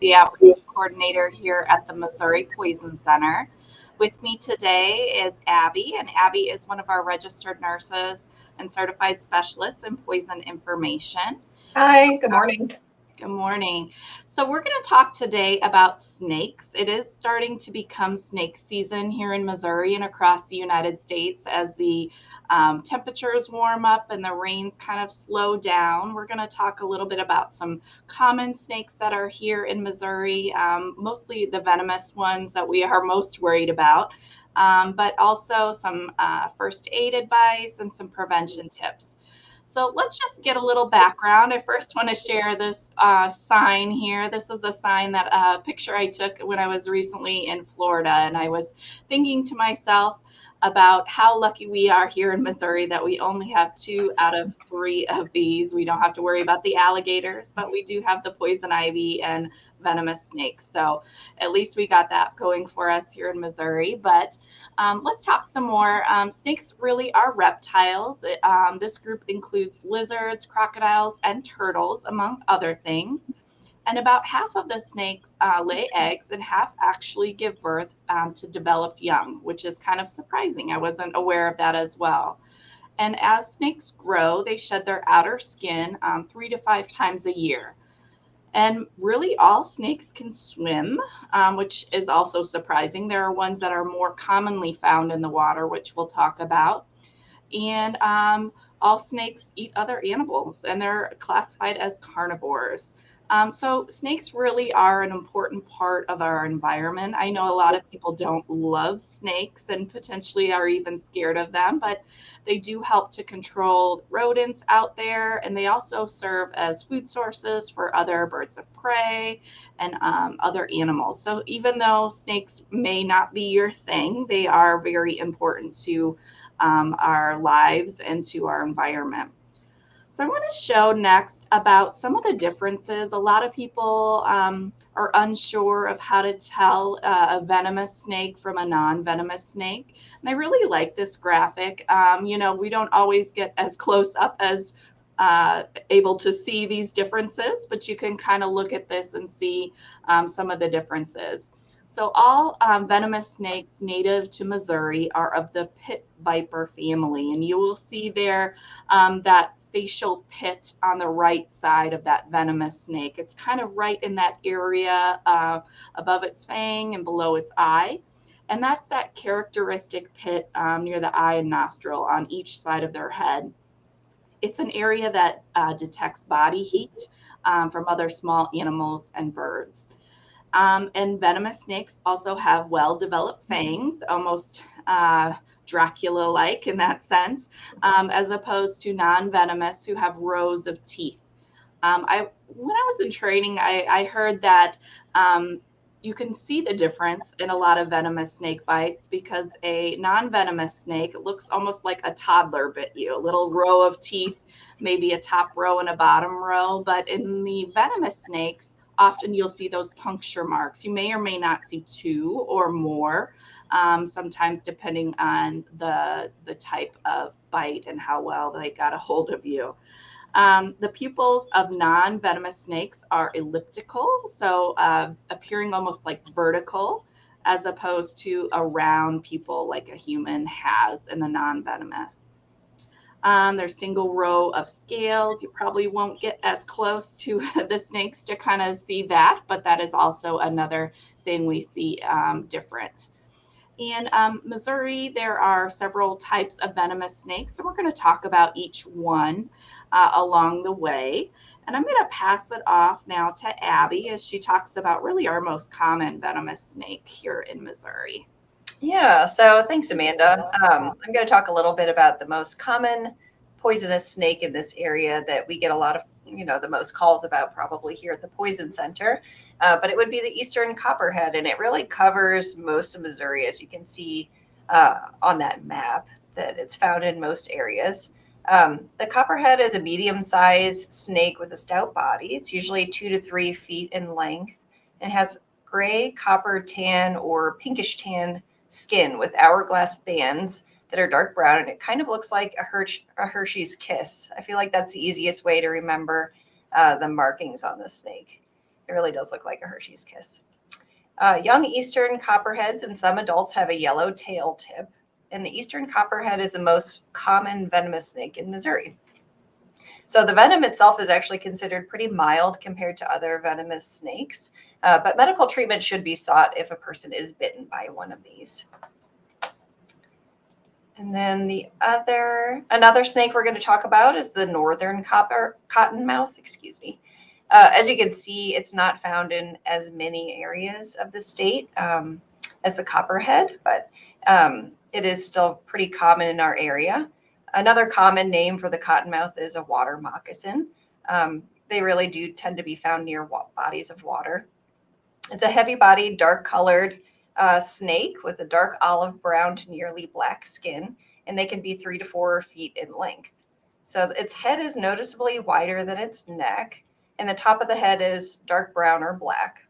the outreach coordinator here at the Missouri Poison Center. With me today is Abby, and Abby is one of our registered nurses and certified specialists in poison information. Hi, good morning. Good morning. So, we're going to talk today about snakes. It is starting to become snake season here in Missouri and across the United States as the temperatures warm up and the rains kind of slow down. We're going to talk a little bit about some common snakes that are here in Missouri, mostly the venomous ones that we are most worried about, but also some first aid advice and some prevention tips. So let's just get a little background. I first want to share this sign here. This is a sign that picture I took when I was recently in Florida, and I was thinking to myself about how lucky we are here in Missouri that we only have 2 out of 3 of these. We don't have to worry about the alligators, but we do have the poison ivy and venomous snakes. So at least we got that going for us here in Missouri. But let's talk some more. Snakes really are reptiles. This group includes lizards, crocodiles, and turtles, among other things. And about half of the snakes lay eggs and half actually give birth to developed young, which is kind of surprising. I wasn't aware of that as well. And as snakes grow, they shed their outer skin 3 to 5 times a year. And really, all snakes can swim, which is also surprising. There are ones that are more commonly found in the water, which we'll talk about. And all snakes eat other animals, and they're classified as carnivores. So snakes really are an important part of our environment. I know a lot of people don't love snakes and potentially are even scared of them, but they do help to control rodents out there, and they also serve as food sources for other birds of prey and other animals. So even though snakes may not be your thing, they are very important to our lives and to our environment. So I want to show next about some of the differences. A lot of people are unsure of how to tell a venomous snake from a non-venomous snake. And I really like this graphic. We don't always get as close up as able to see these differences, but you can kind of look at this and see some of the differences. So all venomous snakes native to Missouri are of the pit viper family, and you will see there that facial pit on the right side of that venomous snake. It's kind of right in that area above its fang and below its eye. And that's that characteristic pit near the eye and nostril on each side of their head. It's an area that detects body heat from other small animals and birds. And venomous snakes also have well-developed fangs, almost Dracula-like in that sense, as opposed to non-venomous who have rows of teeth. When I was in training, I heard that you can see the difference in a lot of venomous snake bites because a non-venomous snake looks almost like a toddler bit you, a little row of teeth, maybe a top row and a bottom row. But in the venomous snakes, often you'll see those puncture marks. You may or may not see 2 or more, sometimes depending on the type of bite and how well they got a hold of you. The pupils of non-venomous snakes are elliptical, so appearing almost like vertical, as opposed to a round pupil like a human has in the non-venomous. There's single row of scales. You probably won't get as close to the snakes to kind of see that, but that is also another thing we see different. In Missouri, there are several types of venomous snakes, so we're going to talk about each one along the way. And I'm going to pass it off now to Abby as she talks about really our most common venomous snake here in Missouri. Yeah, so thanks, Amanda. I'm going to talk a little bit about the most common poisonous snake in this area that we get a lot of, the most calls about probably here at the Poison Center. But it would be the eastern copperhead, and it really covers most of Missouri, as you can see on that map, that it's found in most areas. The copperhead is a medium-sized snake with a stout body. It's usually 2 to 3 feet in length and has gray, copper, tan, or pinkish tan skin with hourglass bands that are dark brown, and it kind of looks like a Hershey's Kiss. I feel like that's the easiest way to remember the markings on the snake. It really does look like a Hershey's Kiss. Young eastern copperheads and some adults have a yellow tail tip, and the eastern copperhead is the most common venomous snake in Missouri. So the venom itself is actually considered pretty mild compared to other venomous snakes, but medical treatment should be sought if a person is bitten by one of these. And then another snake we're going to talk about is the northern cottonmouth, As you can see, it's not found in as many areas of the state as the copperhead, but it is still pretty common in our area. Another common name for the cottonmouth is a water moccasin. They really do tend to be found near bodies of water. It's a heavy-bodied, dark-colored snake with a dark olive brown to nearly black skin, and they can be 3 to 4 feet in length. So its head is noticeably wider than its neck, and the top of the head is dark brown or black.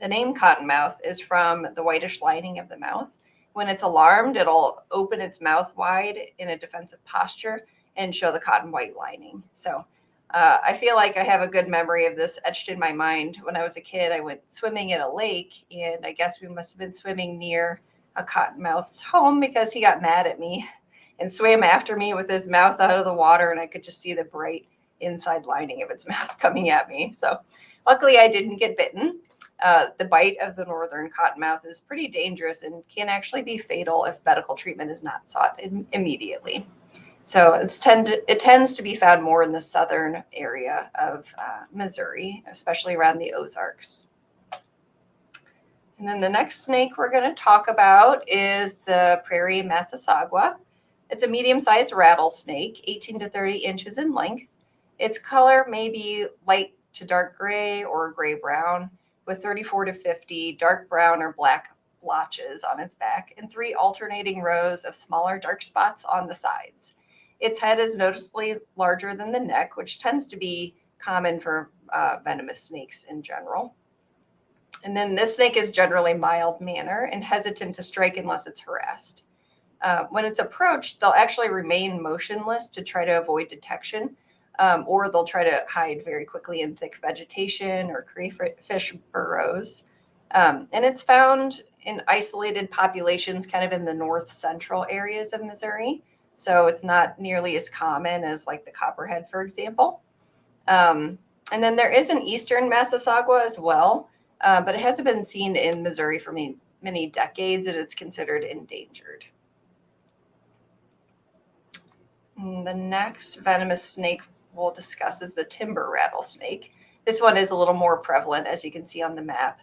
The name cottonmouth is from the whitish lining of the mouth. When it's alarmed, it'll open its mouth wide in a defensive posture and show the cotton white lining. So I feel like I have a good memory of this etched in my mind. When I was a kid, I went swimming in a lake, and I guess we must have been swimming near a cottonmouth's home because he got mad at me and swam after me with his mouth out of the water, and I could just see the bright inside lining of its mouth coming at me. So luckily I didn't get bitten. The bite of the northern cottonmouth is pretty dangerous and can actually be fatal if medical treatment is not sought immediately. So it tends to be found more in the southern area of Missouri, especially around the Ozarks. And then the next snake we're going to talk about is the Prairie mississauga. It's a medium-sized rattlesnake, 18 to 30 inches in length. Its color may be light to dark gray or gray-brown, with 34 to 50 dark brown or black blotches on its back and 3 alternating rows of smaller dark spots on the sides. Its head is noticeably larger than the neck, which tends to be common for venomous snakes in general. And then this snake is generally mild-mannered and hesitant to strike unless it's harassed. When it's approached, they'll actually remain motionless to try to avoid detection, or they'll try to hide very quickly in thick vegetation or crayfish burrows. And it's found in isolated populations kind of in the north central areas of Missouri. So it's not nearly as common as like the copperhead, for example. And then there is an eastern mississauga as well, but it hasn't been seen in Missouri for many decades, and it's considered endangered. And the next venomous snake we'll discuss is the timber rattlesnake. This one is a little more prevalent, as you can see on the map.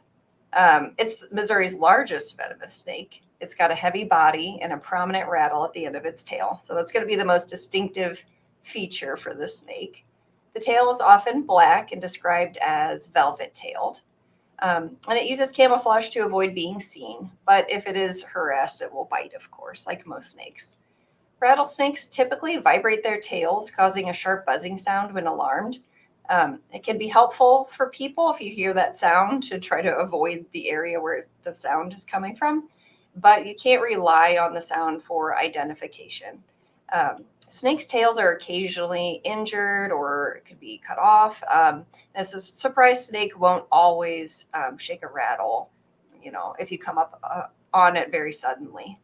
It's Missouri's largest venomous snake. It's got a heavy body and a prominent rattle at the end of its tail. So that's going to be the most distinctive feature for this snake. The tail is often black and described as velvet-tailed. And it uses camouflage to avoid being seen. But if it is harassed, it will bite, of course, like most snakes. Rattlesnakes typically vibrate their tails, causing a sharp buzzing sound when alarmed. It can be helpful for people if you hear that sound to try to avoid the area where the sound is coming from, but you can't rely on the sound for identification. Snakes' tails are occasionally injured or it could be cut off. As a surprise snake won't always shake a rattle, if you come up on it very suddenly.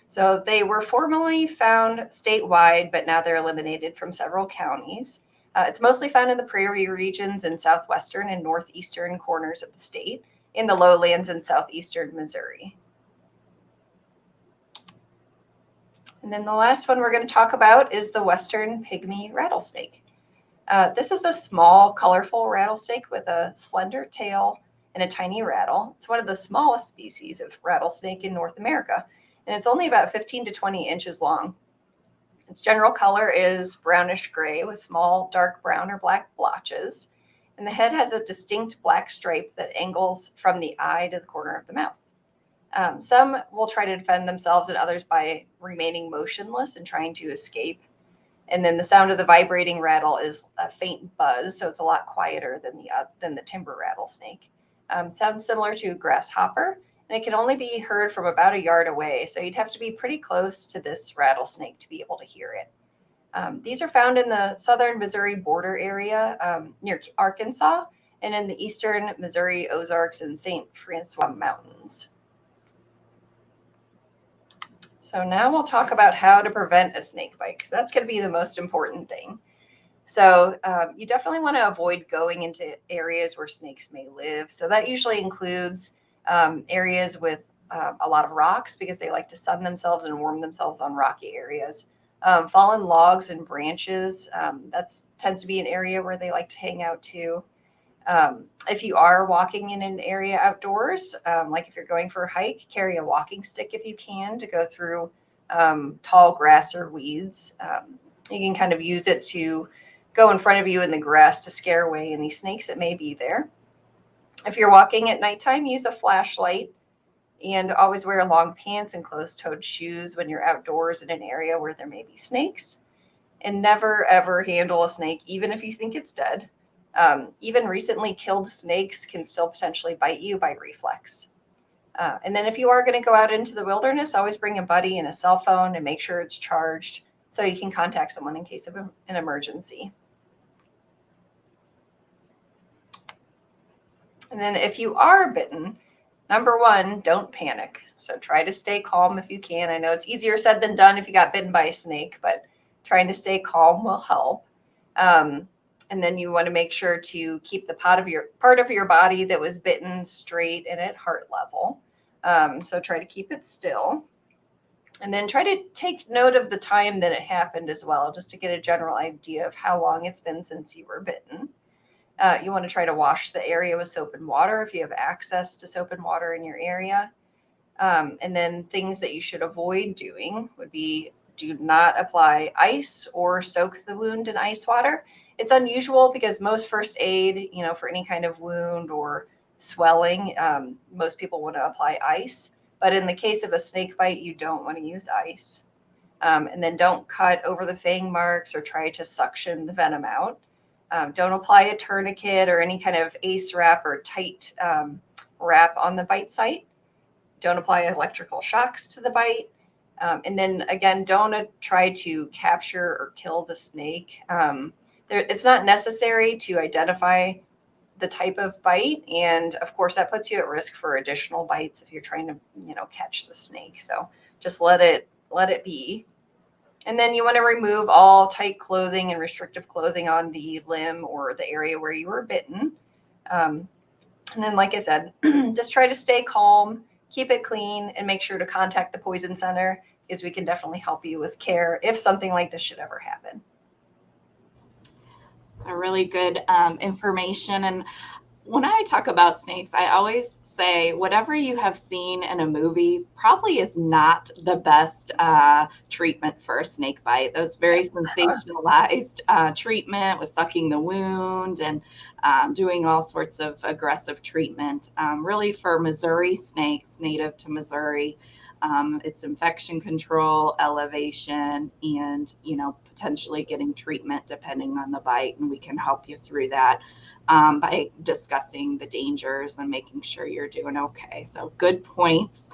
So they were formerly found statewide, but now they're eliminated from several counties. It's mostly found in the prairie regions in southwestern and northeastern corners of the state, in the lowlands in southeastern Missouri. And then the last one we're going to talk about is the western pygmy rattlesnake. This is a small, colorful rattlesnake with a slender tail and a tiny rattle. It's one of the smallest species of rattlesnake in North America, and it's only about 15 to 20 inches long. Its general color is brownish gray with small dark brown or black blotches, and the head has a distinct black stripe that angles from the eye to the corner of the mouth. Some will try to defend themselves and others by remaining motionless and trying to escape. And then the sound of the vibrating rattle is a faint buzz, so it's a lot quieter than the timber rattlesnake. Sounds similar to a grasshopper, and it can only be heard from about a yard away, so you'd have to be pretty close to this rattlesnake to be able to hear it. These are found in the southern Missouri border area near Arkansas, and in the eastern Missouri Ozarks and St. Francois Mountains. So now we'll talk about how to prevent a snake bite, because that's going to be the most important thing. So you definitely want to avoid going into areas where snakes may live. So that usually includes areas with a lot of rocks, because they like to sun themselves and warm themselves on rocky areas. Fallen logs and branches, that tends to be an area where they like to hang out too. If you are walking in an area outdoors, like if you're going for a hike, carry a walking stick if you can to go through tall grass or weeds. You can kind of use it to go in front of you in the grass to scare away any snakes that may be there. If you're walking at nighttime, use a flashlight, and always wear long pants and closed-toed shoes when you're outdoors in an area where there may be snakes. And never, ever handle a snake, even if you think it's dead. Even recently killed snakes can still potentially bite you by reflex. And then if you are going to go out into the wilderness, always bring a buddy and a cell phone and make sure it's charged so you can contact someone in case of an emergency. And then if you are bitten, number one, don't panic. So try to stay calm if you can. I know it's easier said than done if you got bitten by a snake, but trying to stay calm will help. And then you want to make sure to keep the part of your body that was bitten straight and at heart level. So try to keep it still. And then try to take note of the time that it happened as well, just to get a general idea of how long it's been since you were bitten. You want to try to wash the area with soap and water if you have access to soap and water in your area. And then things that you should avoid doing would be, do not apply ice or soak the wound in ice water. It's unusual because most first aid, for any kind of wound or swelling, most people want to apply ice. But in the case of a snake bite, you don't want to use ice. And then don't cut over the fang marks or try to suction the venom out. Don't apply a tourniquet or any kind of ace wrap or tight wrap on the bite site. Don't apply electrical shocks to the bite. And then again, don't try to capture or kill the snake. It's not necessary to identify the type of bite. And of course, that puts you at risk for additional bites if you're trying to, catch the snake. So just let it be. And then you want to remove all tight clothing and restrictive clothing on the limb or the area where you were bitten. And then, like I said, just try to stay calm, keep it clean, and make sure to contact the poison center, because we can definitely help you with care if something like this should ever happen. So really good information. And when I talk about snakes, I always say whatever you have seen in a movie probably is not the best treatment for a snake bite. Those very sensationalized treatment with sucking the wound and doing all sorts of aggressive treatment. Really, for Missouri snakes, native to Missouri, it's infection control, elevation, and potentially getting treatment depending on the bite, and we can help you through that by discussing the dangers and making sure you're doing okay. So good points.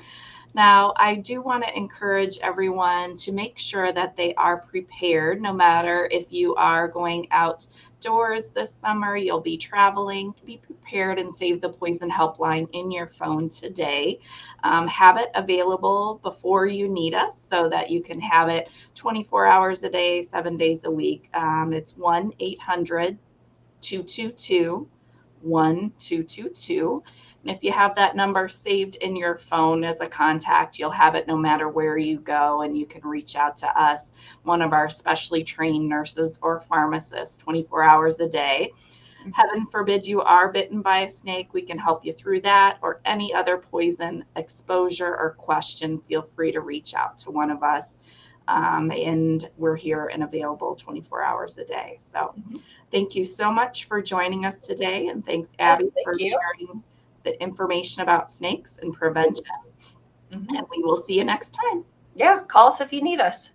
Now, I do want to encourage everyone to make sure that they are prepared, no matter if you are going outdoors this summer, you'll be traveling. Be prepared and save the poison helpline in your phone today. Have it available before you need us so that you can have it 24 hours a day, 7 days a week. It's 1-800-222-1222. And if you have that number saved in your phone as a contact, you'll have it no matter where you go, and you can reach out to us, one of our specially trained nurses or pharmacists, 24 hours a day. Heaven forbid you are bitten by a snake, we can help you through that, or any other poison exposure or question. Feel free to reach out to one of us. And we're here and available 24 hours a day. So thank you so much for joining us today. And thanks, Abby, for sharing the information about snakes and prevention. And we will see you next time. Yeah, call us if you need us.